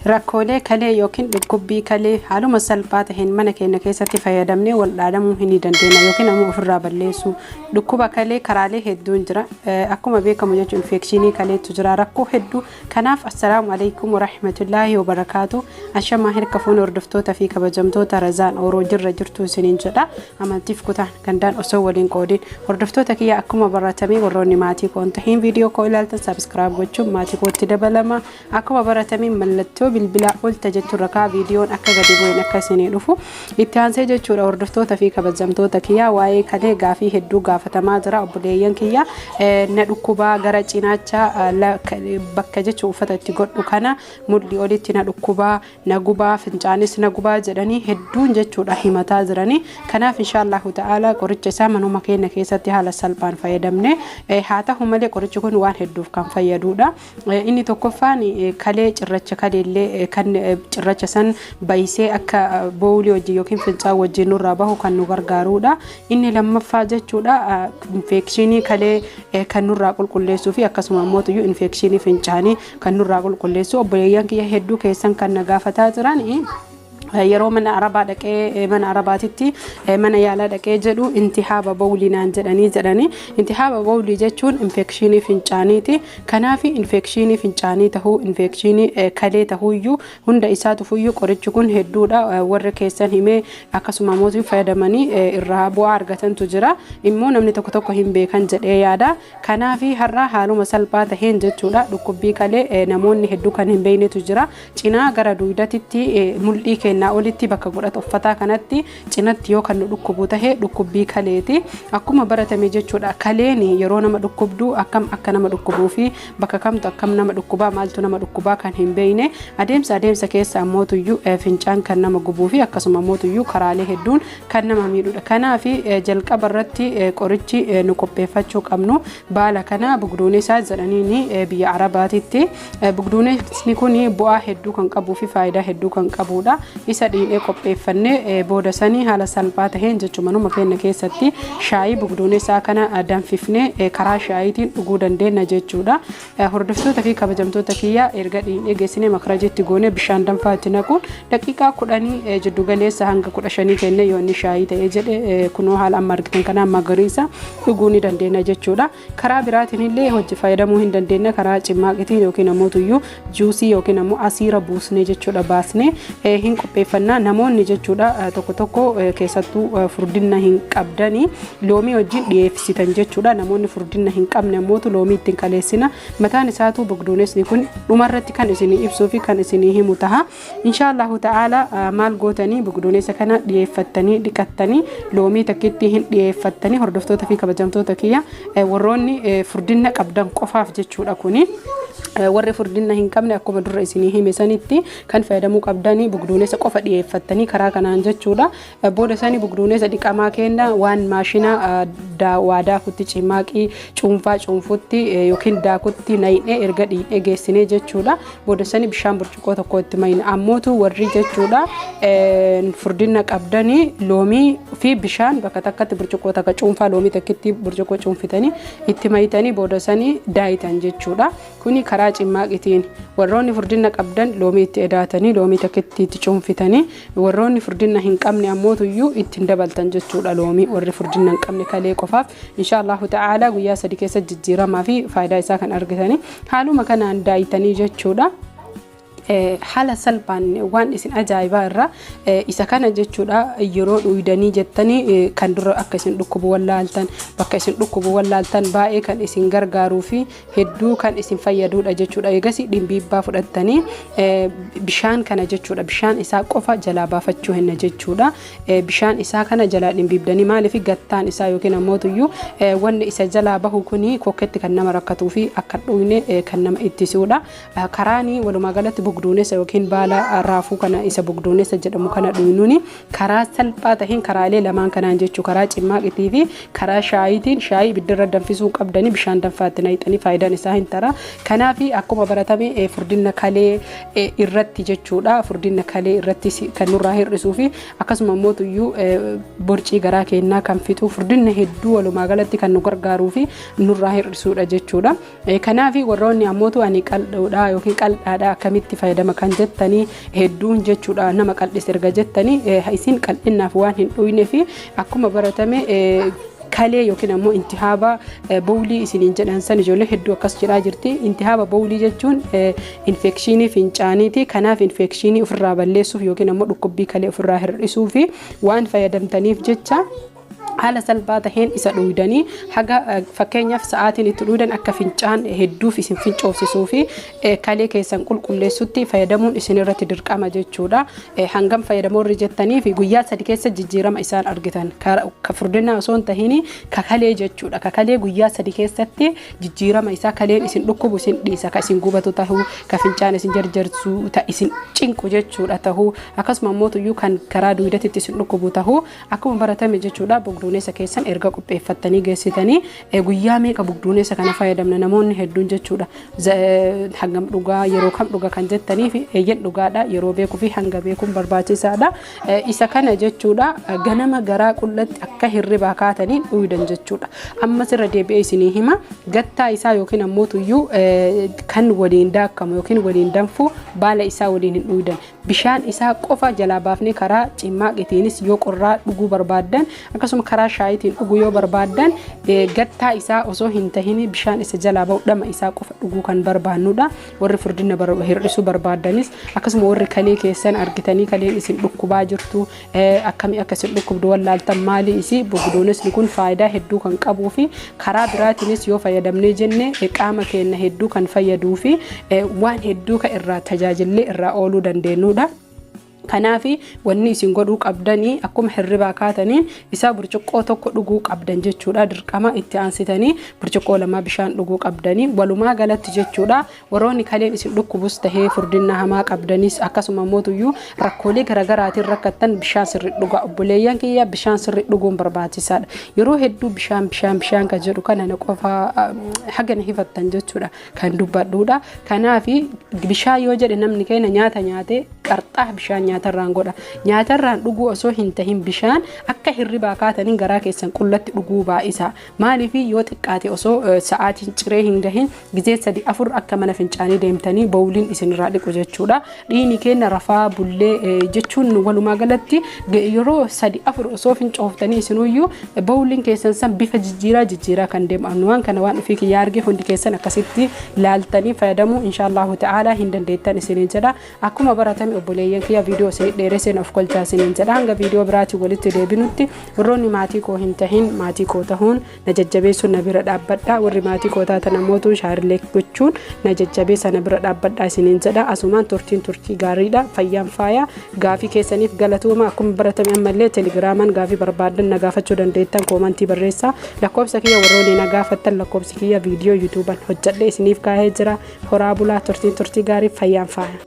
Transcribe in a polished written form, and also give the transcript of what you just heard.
rakkoolee kalee yookiin dhukkubbii kalee haaluma salphaa ta'een mana keenya keessatti fayyadamnee wal dhaadamuu hin dandeenya yookiin ammoo ofirraa balleessu. Dhukkuba kalee karaalee hedduun jira. Akkuma beekamu jechuun infekshinii kaleetu jira rakkoo hedduu. Kanaaf assalaamu alaykum wa rahmatullahi wa barakaatu. Ashamaa hirka fuun hordoftoota fi kabajamtoota Razaan Oroo jirra jirtu isiniin jedha. Amantiif kutaan gandaan osoo waliin qoodin hordoftoota kiyya akkuma baratamee warroonni maatii koo tahiin viidiyoo koo ilaaltan subscribe gochuun maatii kootti dabalama. Akkuma baratamee mallattoo bilbilaa olta jechuun rakaa viidiyoon akka gadi bu'een akka isinii dhufu itti aansee jechuudha. Hordoftoota fi kabajamtoota kiyya waa'ee kalee gaafii hedduu gaafatamaa jira. Obboleeyyan kiyya na dhukkubaa gara cinaachaa bakka jechuun uffata itti godhu kana mudhii olitti na dhukkubaa na gubaa fincaanis na gubaa jedhanii hedduun jechuudha himataa jiranii. Kanaaf inshaallahu ta'ala qoricha isaa manuma keenya keessatti haala salphaan fayyadamne haa ta'u malee qorichi kun waan hedduuf kan fayyadudha. Inni tokkoffaan kalee cirracha kaleellee kan cirracha san baayisee akka boolii wajjin yookiin fincaa wajjin nurraa bahu kan nu gargaarudha. Inni lammaffaa jechuudha infekshinii kalee kan nurraa qulqulleessuu fi akkasuma immoo infekshinii fincaanii kan nurraa qulqulleessu. Obboleeyyan kiyya hedduu keessan kan na gaafataa jiran yeroo mana arabaa dhaqee mana arabaatitti mana yaalaa dhaqee jedhu intihaaba bawlinaan jedhanii intihaaba bawlii jechuun infekshinii fincaaniiti. Kanaaf infekshinii fincaanii tahuu infekshinii kalee tahuuyyuu hunda isaa tufuyyuu qorichi kun hedduudha. Warra keessan himee akkasuma mootii fayyadamanii irraa bu'aa argatantu jira. Immoo namni tokko hin beekan jedhee yaada. Kanaaf har'a haaluma salphaa taheen jechuudha dhukkubbii kalee namoonni hedduu kan hin beeknetu jira. Cinaa gara duudatitti mul'ii kenna olitti bakka godhatu uffataa kanatti cinatti yoo kan nu dhukkubu tahee dhukkubbii kaleeti. Akkuma baratame jechuudha kaleen yeroo nama dhukkubdu akkam akka nama dhukkubuu fi bakka kamtu akkam nama dhukkubaa maaltu nama dhukkubaa kan hin beekne adeemsa keessa ammootuyyuu fincaan kan nama gubuu fi akkasuma ammootuyyuu karaalee hedduun kan nama miidhudha. Kanaaf jalqaba irratti qorichi nu qopheeffachuu qabnu baala kana bugduunesaa jedhaniin biyya arabaatitti. Bugduunesni kun bu'aa hedduu kan qabuu fi faayidaa hedduu kan qabudha. Isa dhiinee qopheeffannee booda sanii haala salphaa taheen jechuun manuma keenya keessatti shaayii bugduunesaa kana danfifnee karaa shaayiitiin dhuguu dandeenya jechuudha. Hordoftoota fi kabajamtoota kiyya erga dhiinee geessinee makarajitti goonee bishaan danfaatti naquun daqiiqaa 10 jiddu galeessa hanga 15 kennee yoo inni shaayii ta'ee jedhe kunoo haala amma argitan kanaan magariisa dhuguu ni dandeenya jechuudha. Karaa biraatiin illee hojii fayyadamuu hin dandeenya karaa cimmaaqitiin yookiin ammoo tuyyuu juusii yookiin ammoo asiira buusnee jechuudha baasnee hin qopheeffannaa. Namoonni jechuudha tokko keessattuu furdina hin qabdanii loomii wajjin dhiyeessitan jechuudha. Namoonni furdina hin qabne ammootu loomii ittiin kaleessina mataan isaatu bugduunesni kun dhumarratti kan isinii ibsuu fi kan isinii himu taha. Inshaallahu ta'ala maal gootanii bugduunesa kana dhiyeeffattanii dhiqattanii loomii takkitti hin dhiyeeffattanii hordoftoota fi kabajamtoota kiyya warroonni furdina qabdan qofaaf jechuudha kuni. Warri furdina hin qabne akkuma dura isinii hime sanitti kan fayyadamuu qabdanii bugduunesa qofa dhiyeeffattanii karaa kanaan jechuudha. Booda sanii bugduunesa dhiqamaa kenna waan maashina waa daakutti cimmaaqii cuunfaa cuunfutti yookiin daakutti nayinee erga dhiinee geessinee jechuudha. Booda sanii bishaan burcuqqoo tokko itti mayina ammootu warri jechuudha furdina qabdanii loomii fi bishaan bakka takkatti burcuqqoo takka cuunfaa loomii takkitti burcuqqoo cuunfitanii itti mayitanii booda sanii daayitan jechuudha. Kuni karaa cimmaaqitiin warroonni furdina qabdan loomii itti edaatanii loomii takkitti itti cuunfitanii warroonni furdina hin qabne ammootuyyuu ittiin dabaltan jechuudha. Loomii warri furdina hin qabne kalee qofaaf inshaallahu ta'ala guyyaa 3 keessa jijjiiramaa fi faayidaa isaa kan argatanii haaluma kanaan daayitanii jechuudha. Haala salphaan waan isin ajaa'ibaa irraa isa kana jechuudha yeroo dhuydanii jettanii kan dura akka isin dhukkubu wallaaltan bakka isin dhukkubu wallaaltan baay'ee kan isin gargaaruu fi hedduu kan isin fayyadudha jechuudha. Eegas dhimbiibbaa fudhattanii bishaan kana jechuudha bishaan isaa qofa jalaa baafachuu hinna jechuudha. Bishaan isaa kana jalaa dhimbiibdanii maaliif gattaan isaa yookiin ammootuyyuu wanni isa jalaa bahu kuni kokketti kan nama rakkatuu fi akka dhuyne kan nama ittisuudha. Karaanii walumaa galatti bugduunesa yookiin baala raafuu kana isa bugduunesa jedhamu kana dhuynuuni karaa salphaa taheen karaalee lamaan kanaan jechuu karaa cimmaaqitii fi karaa shaayitiin shaayii ibiddarra danfisuu qabdanii bishaan danfaatti naqxanii faayidaan isaa hin tara. Kanaaf akkuma baratame furdina kalee irratti jechuudha furdina kalee irratti kan nurraa hir'isuu fi akkasuma mootuyyuu borcii garaa keenyaa kan fixu furdina hedduu walumaa galatti kan nu gargaaruu fi nurraa hir'isuudha jechuudha. Kanaaf warroonni ammootu ani qal'oodha yookiin qal'aadha akkamitti fayyadama kan jettanii hedduun jechuudha nama qal'is erga jettanii isin qal'innaaf waan hin dhuyne fi akkuma baratame kalee yookiin ammoo intihaaba bowlii isiniin jedhan san ijoollee hedduu akkas jedhaa jirti. Intihaaba bowlii jechuun infekshinii fincaaniiti. Kanaaf infekshinii ofirraa balleessuuf yookiin ammoo dhukkubbii kalee ofirraa hir'isuuf waan fayyadamtaniif jecha haala salphaa taheen isa dhuydanii haga fakkeenyaaf sa'aatiin itti dhuydan akka fincaan hedduuf isin fincoofsisuu fi kalee keessan qulqulleessutti fayyadamuun isin irratti dirqama jechuudha. Hangam fayyadamoorri jettanii fi guyyaa 3 keessa jijjiirama isaan argitan ka furdina osoo hin tahin kakalee jechuudha. Kakalee guyyaa 3 keessatti jijjiirama isaa kaleen isin dhukkubu isin dhiisa ka isin gubatu tahuu ka fincaan isin jarjarsu ta isin cinqu jechuudha tahuu akkasuma mootuyyuu kan karaa duydatitti isin dhukkubu tahuu akkuma baratame jechuudha. Bugduunessa keessan erga qopheeffattanii geessitanii guyyaa meeqa bugduunessa kana fayyadamna namoonni hedduun jechuudha. Hangam dhugaa yeroo kam dhugaa kan jettanii fi eeyyan dhugaadha yeroo beekuu fi hanga beekuun barbaachisaadha. Isa kana jechuudha ganama garaa qullatti akka hirribaa kaatanii dhuydan jechuudha. Ammas irra deebi'ee isinii hima gattaa isaa yookiin ammoo tuyyuu kan waliin daakamu yookiin waliin danfu baala isaa waliin hin dhuydan. Bishaan isaa qofa jalaa baafnee karaa cimmaaqiitiinis yoo qorraa dhuguu barbaaddan akkasuma karaa shaayitiin dhuguu yoo barbaaddan gattaa isaa osoo hin tahin bishaan isa jalaa ba'u dhama isaa qofa dhuguu kan barbaannudha. Warri furdina hir'isuu barbaaddanis akkasuma warri kalee keessan argitanii kaleen isin dhukkubaa jirtu akkamii akka isin dhukkubdu wallaaltan maali isi bugduunesni kun faayidaa hedduu kan qabuu fi karaa biraatiinis yoo fayyadamnee jenne qaama keenya hedduu kan fayyaduu fi waan hedduu ka irraa tajaajillee irraa ooluu dandeenyudha. Kanaafi wanni isin godhuu qabdanii akkuma hirribaa kaataniin isaa burcuqqoo tokko dhuguu qabdan jechuudha. Dirqama itti aansitanii burcuqqoo 2 bishaan dhuguu qabdanii walumaa galatti jechuudha. Waroonni kaleen isin dhukkubus tahee furdina hamaa qabdanis akkasuma mootuyyuu rakkoolee garaagaraatiin rakkattan bishaan sirri dhugaa obboleeyyan kiyya bishaan sirri dhuguun barbaachisaadha. Yeroo hedduu bishaan kan jedhu kana na qofa haga na hifattan jechuudha kan dubbadhuudha. Kanaafi bishaan yoo jedhe namni keenya nyaata nyaatee qarxaa bishaan nyaatarraan godha. Nyaatarraan dhuguu osoo hin tahin bishaan akka hirribaa kaataniin garaa keessan qullatti dhuguu baay'isa. Maaliif yoo xiqqaate osoo sa'aatiin ciree hin gahin gizee 3-4 akka mana fincaanii deemtanii bowliin isinirraa dhiqu jechuudha. Dhiini keenya rafaa bullee jechuun walumaa galatti yeroo 3-4 osoo fincooftanii isinuyyuu bowliin keessan san bifa jijjiiraa kan deeman waan kana waan dhufii kiyyaa argee hundi keessan akkasitti laaltanii fayyadamuu inshaallahu ta'ala hin dandeettan isiniin jedha. Akkuma baratame obboleeyyan kiyya viidiyoo isin dheereseen of kolchaa isiniin jedha. Hanga viidiyoo biraatti walitti deebinutti warroonni maatii koo hin tahin maatii koo tahuun na jajjabeessuun na bira dhaabbadha. Warri maatii koo taatan ammoo shaarilee gochuun na jajjabeessa na bira dhaabbadha isiniin jedha. Asumaan turtii gaariidha. Fayyaan faaya gaafii keessaniif galatooma. Akkuma baratame ammallee teelegiraamaan gaafii barbaadan na gaafachuu dandeettan koomantii barreessaa. Lakkoofsa kiyya warroonni na gaafattan lakkoofsi kiyya viidiyoo yuutuuban hojjedhee isiniif kaa'ee jira. Horaa bulaa turtii gaarii fayyaan faaya.